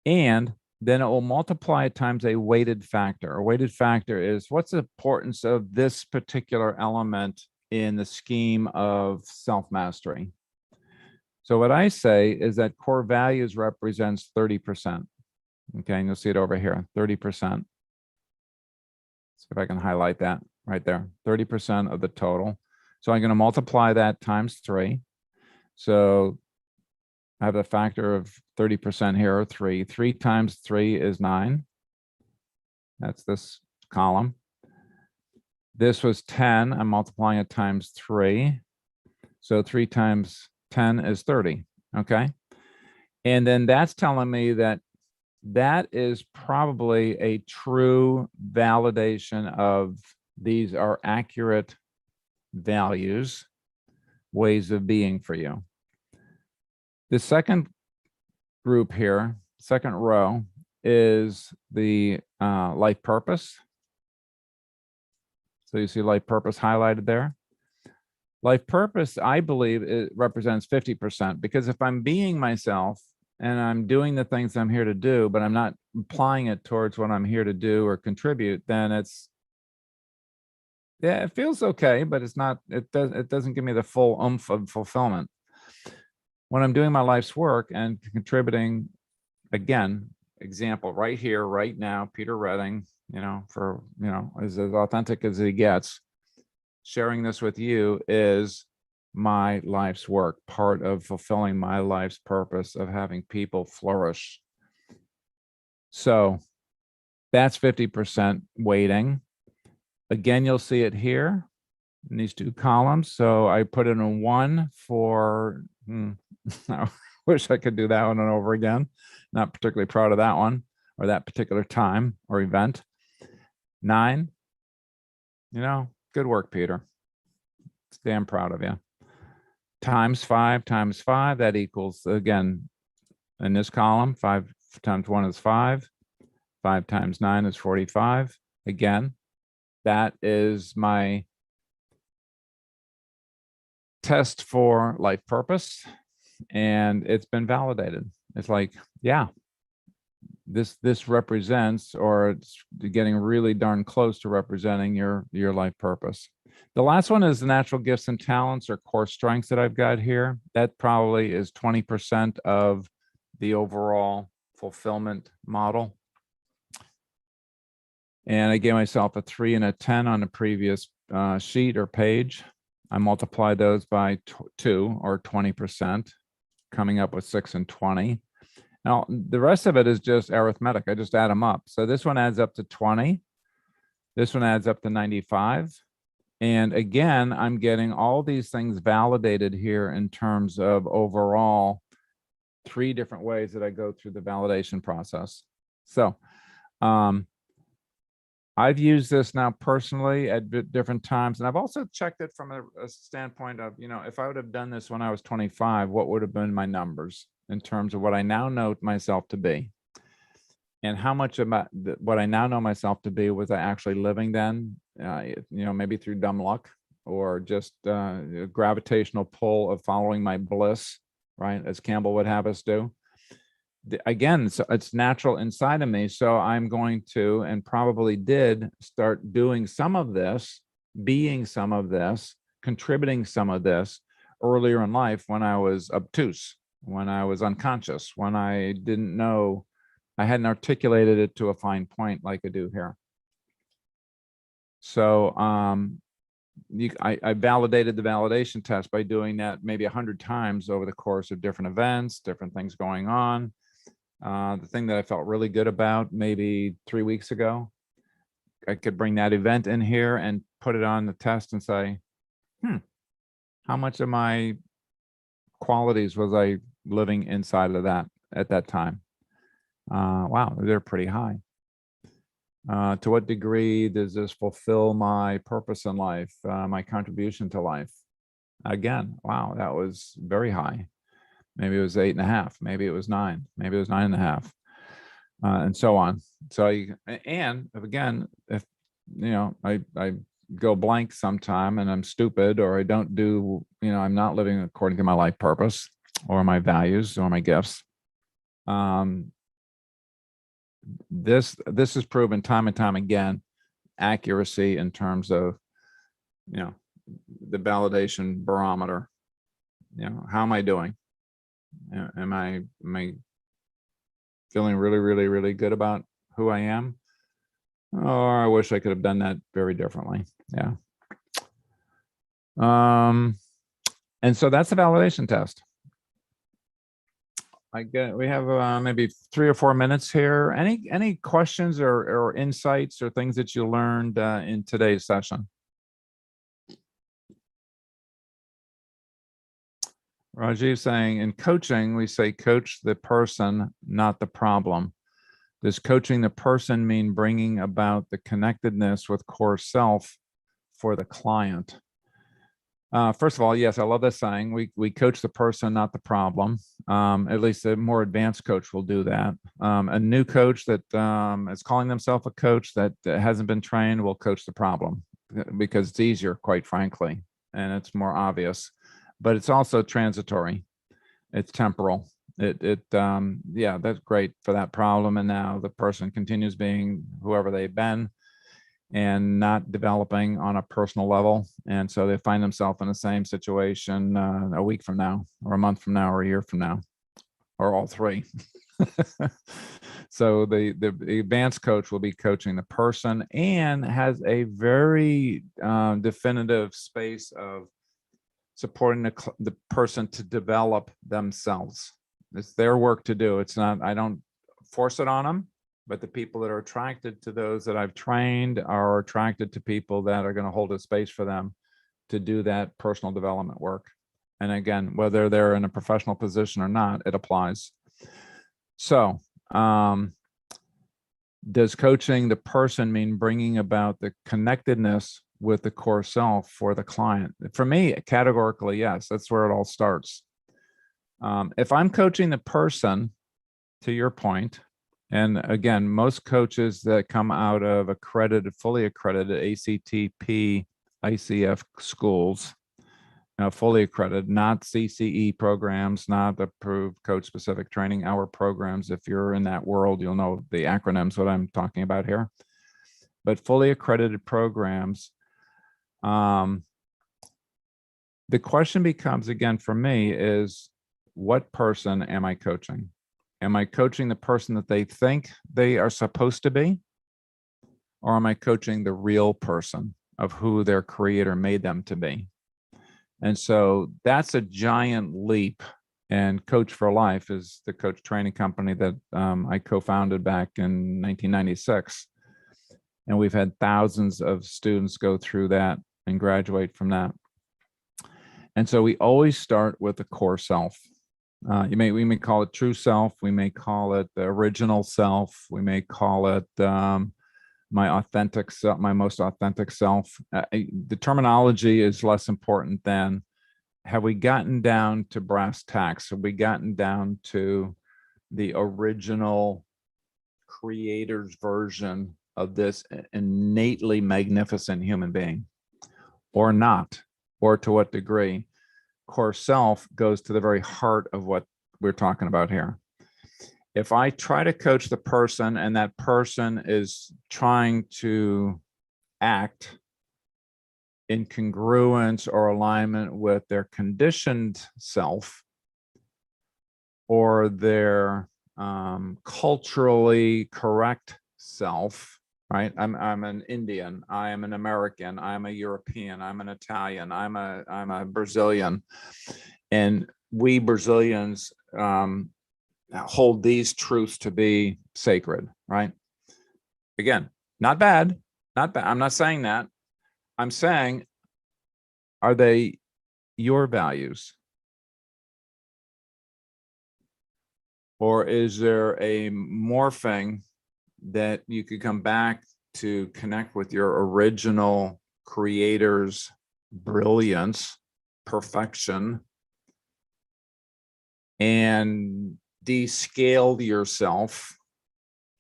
Speaker 1: And then it will multiply it times a weighted factor. A weighted factor is what's the importance of this particular element in the scheme of self-mastery. So what I say is that core values represents 30%. Okay, and you'll see it over here, 30%. See if I can highlight that right there, 30% of the total. So I'm going to multiply that times 3. So I have a factor of 30% here, or 3. 3 times 3 is 9. That's this column. This was 10. I'm multiplying it times 3. So 3 times 10 is 30. Okay. And then that's telling me that that is probably a true validation of these are accurate values, ways of being for you. The second group here, second row, is the life purpose. So you see life purpose highlighted there. Life purpose, I believe, it represents 50%, because if I'm being myself and I'm doing the things I'm here to do, but I'm not applying it towards what I'm here to do or contribute, then it's, yeah, it feels okay, but it's not, it doesn't give me the full oomph of fulfillment. When I'm doing my life's work and contributing, again, example right here, right now, Peter Redding, is as authentic as he gets. Sharing this with you is my life's work, part of fulfilling my life's purpose of having people flourish. So that's 50% weighting. Again, you'll see it here in these two columns. So I put in a 1 for, I wish I could do that one over again. Not particularly proud of that one or that particular time or event. 9, good work, Peter. Damn proud of you. Times 5 times 5, that equals, again, in this column, 5 times 1 is 5. 5 times 9 is 45. Again, that is my test for life purpose, and it's been validated. It's like, yeah, this represents, or it's getting really darn close to representing your life purpose. The last one is the natural gifts and talents or core strengths that I've got here. That probably is 20% of the overall fulfillment model. And I gave myself a 3 and a 10 on the previous sheet or page. I multiply those by 2 or 20%, coming up with 6 and 20. Now, the rest of it is just arithmetic. I just add them up. So this one adds up to 20. This one adds up to 95. And again, I'm getting all these things validated here in terms of overall 3 different ways that I go through the validation process. So I've used this now personally at different times. And I've also checked it from a standpoint of, if I would have done this when I was 25, what would have been my numbers in terms of what I now know myself to be? And how much of what I now know myself to be was I actually living then, maybe through dumb luck or just a gravitational pull of following my bliss, right? As Campbell would have us do. Again, so it's natural inside of me. So I'm going to, and probably did, start doing some of this, being some of this, contributing some of this earlier in life when I was obtuse, when I was unconscious, when I didn't know, I hadn't articulated it to a fine point like I do here. So I validated the validation test by doing that maybe 100 times over the course of different events, different things going on. The thing that I felt really good about maybe 3 weeks ago, I could bring that event in here and put it on the test and say, how much of my qualities was I living inside of that at that time? Wow, they're pretty high. To what degree does this fulfill my purpose in life, my contribution to life? Again, wow, that was very high. Maybe it was 8.5. Maybe it was 9. Maybe it was 9.5, and so on. So, and again, if I go blank sometime and I'm stupid, or I don't do, I'm not living according to my life purpose or my values or my gifts. This is proven time and time again, accuracy in terms of, the validation barometer. How am I doing? Am I feeling really, really, really good about who I am? Or I wish I could have done that very differently. Yeah. And so that's the validation test. We have maybe 3 or 4 minutes here. Any questions or insights or things that you learned in today's session? Rajiv saying, in coaching, we say coach the person, not the problem. Does coaching the person mean bringing about the connectedness with core self for the client? First of all, yes, I love that saying. We coach the person, not the problem. At least a more advanced coach will do that. A new coach that is calling themselves a coach that hasn't been trained will coach the problem, because it's easier, quite frankly, and it's more obvious. But it's also transitory. It's temporal. Yeah, that's great for that problem. And now the person continues being whoever they've been and not developing on a personal level. And so they find themselves in the same situation a week from now, or a month from now, or a year from now, or all three. So the advanced coach will be coaching the person and has a very definitive space of supporting the person to develop themselves. It's their work to do. It's not, I don't force it on them, but the people that are attracted to those that I've trained are attracted to people that are going to hold a space for them to do that personal development work. And again, whether they're in a professional position or not, it applies. So, does coaching the person mean bringing about the connectedness with the core self for the client? For me, categorically, yes. That's where it all starts. If I'm coaching the person, to your point, and again, most coaches that come out of fully accredited ACTP, ICF schools, fully accredited, not CCE programs, not approved coach specific training hour programs. If you're in that world, you'll know the acronyms, what I'm talking about here. But fully accredited programs, the question becomes, again, for me, is what person am I coaching? Am I coaching the person that they think they are supposed to be? Or am I coaching the real person of who their creator made them to be? And so that's a giant leap. And Coach for Life is the coach training company that I co-founded back in 1996. And we've had thousands of students go through that and graduate from that. And so we always start with the core self. We may call it true self. We may call it the original self. We may call it my authentic self, my most authentic self. The terminology is less important than, have we gotten down to brass tacks? Have we gotten down to the original creator's version of this innately magnificent human being, or not? Or to what degree? Core self goes to the very heart of what we're talking about here. If I try to coach the person and that person is trying to act in congruence or alignment with their conditioned self or their culturally correct self, right? I'm an Indian, I am an American, I'm a European, I'm an Italian, I'm a Brazilian. And we Brazilians hold these truths to be sacred, right? Again, not bad. I'm not saying that. I'm saying, are they your values? Or is there a morphing that you could come back to connect with your original creator's brilliance, perfection, and descale yourself,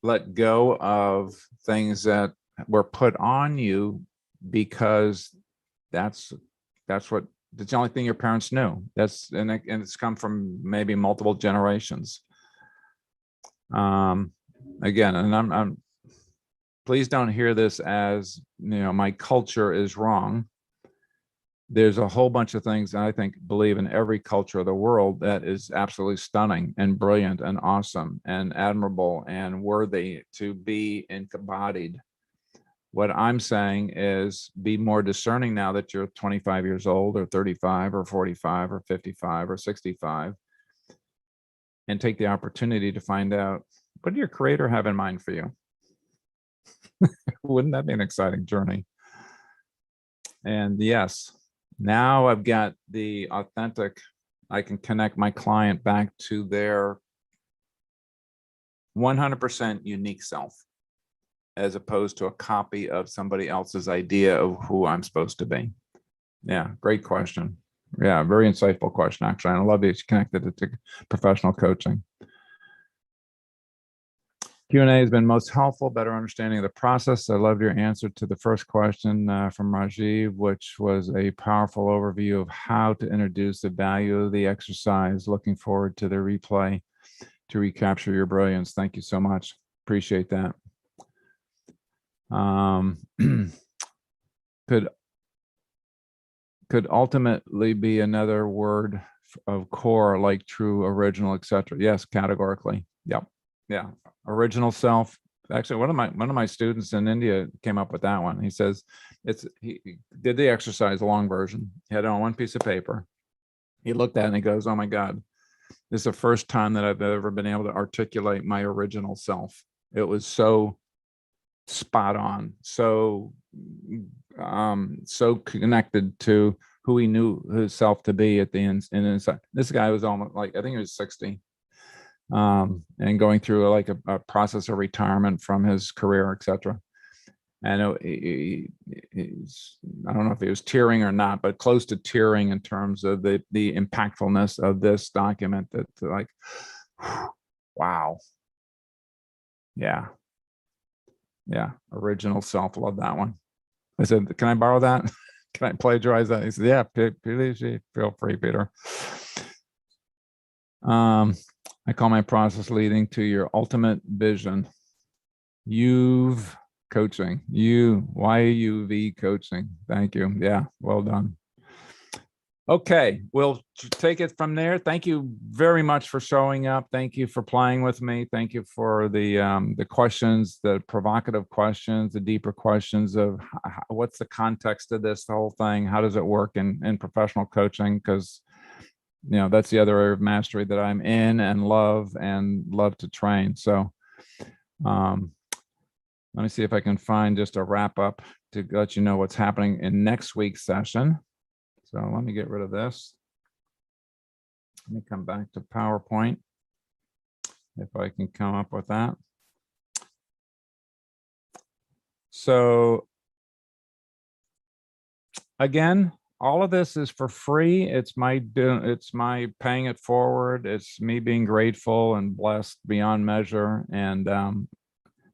Speaker 1: let go of things that were put on you because that's the only thing your parents knew. And it's come from maybe multiple generations. Again, and I'm please don't hear this as, my culture is wrong. There's a whole bunch of things I believe in every culture of the world that is absolutely stunning and brilliant and awesome and admirable and worthy to be embodied. What I'm saying is be more discerning now that you're 25 years old or 35 or 45 or 55 or 65, and take the opportunity to find out, what did your creator have in mind for you? Wouldn't that be an exciting journey? And yes, now I've got the authentic, I can connect my client back to their 100% unique self, as opposed to a copy of somebody else's idea of who I'm supposed to be. Yeah, great question. Yeah, very insightful question, actually. And I love that you connected it to professional coaching. Q&A has been most helpful, better understanding of the process. I loved your answer to the first question from Rajiv, which was a powerful overview of how to introduce the value of the exercise. Looking forward to the replay to recapture your brilliance. Thank you so much. Appreciate that. Could ultimately be another word of core, like true, original, etc. Yes, categorically. Yep. Yeah. Original self. Actually, one of my students in India came up with that one. He says he did the exercise, a long version. He had it on one piece of paper. He looked at it and he goes, "Oh my God, this is the first time that I've ever been able to articulate my original self." It was so spot on, so connected to who he knew himself to be at the end. And inside, this guy was almost like, I think he was 60, and going through like a process of retirement from his career, etc. And I don't know if he was tearing or not, but close to tearing in terms of the impactfulness of this document. That, like, wow. Yeah. Original self. Love that one. I said, "Can I borrow that? Can I plagiarize that?" He said, "Yeah, please, feel free, Peter." I call my process leading to your ultimate vision. You've coaching. YUV coaching. Thank you. Yeah, well done. Okay, we'll take it from there. Thank you very much for showing up. Thank you for playing with me. Thank you for the questions, the provocative questions, the deeper questions of what's the context of this whole thing? How does it work in professional coaching? Because that's the other area of mastery that I'm in and love to train. So let me see if I can find just a wrap up to let you know what's happening in next week's session. So let me get rid of this. Let me come back to PowerPoint, if I can come up with that. So again, all of this is for free. It's my paying it forward. It's me being grateful and blessed beyond measure. And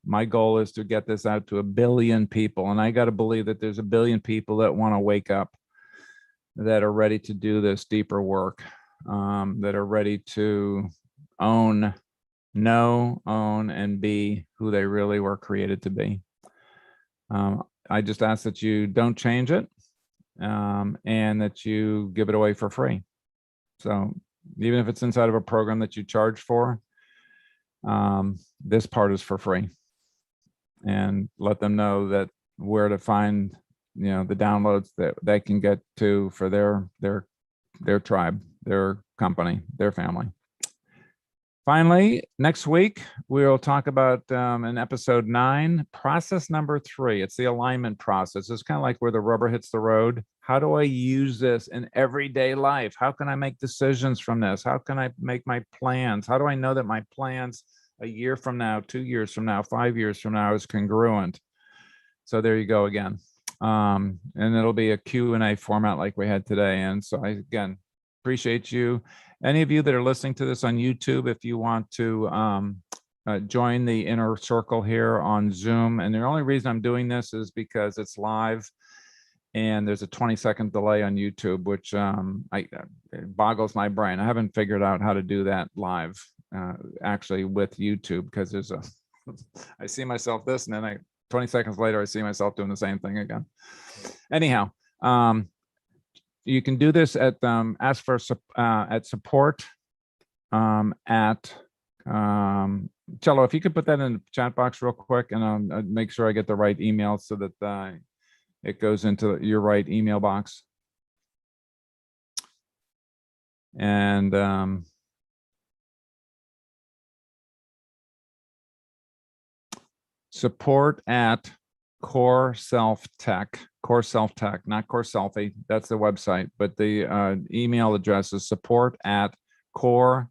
Speaker 1: my goal is to get this out to 1 billion people. And I got to believe that there's 1 billion people that want to wake up, that are ready to do this deeper work, that are ready to own, and be who they really were created to be. I just ask that you don't change it, and that you give it away for free. So even if it's inside of a program that you charge for, this part is for free. And let them know that where to find the downloads that they can get to for their tribe, their company, their family. Finally, next week, we'll talk about in episode 9, process number 3. It's the alignment process. It's kind of like where the rubber hits the road. How do I use this in everyday life? How can I make decisions from this? How can I make my plans? How do I know that my plans a year from now, 2 years from now, 5 years from now is congruent? So there you go again. And it'll be a Q&A format like we had today. And so I, again, appreciate you. Any of you that are listening to this on YouTube, if you want to join the inner circle here on Zoom. And the only reason I'm doing this is because it's live and there's a 20-second delay on YouTube, which it boggles my brain. I haven't figured out how to do that live actually with YouTube, because there's a, I see myself this, and then 20 seconds later, I see myself doing the same thing again. Anyhow, you can do this at ask for at support at Cello. If you could put that in the chat box real quick, and I'll make sure I get the right email so that it goes into your right email box. And support at CoreSELFtech, CoreSELFtech, not CoreSELFie. That's the website, but the email address is support at CoreSELFtech,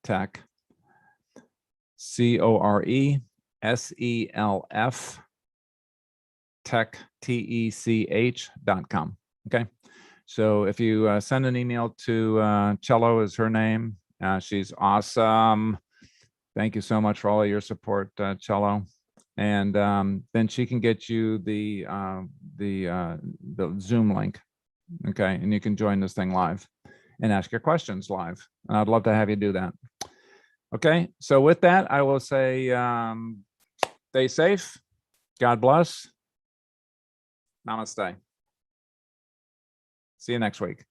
Speaker 1: CoreSELF tech, TECH.com. Okay. So if you send an email to Cello is her name. She's awesome. Thank you so much for all of your support, Cello. And then she can get you the Zoom link. Okay. And you can join this thing live and ask your questions live. And I'd love to have you do that. Okay. So with that, I will say, stay safe. God bless. Namaste. See you next week.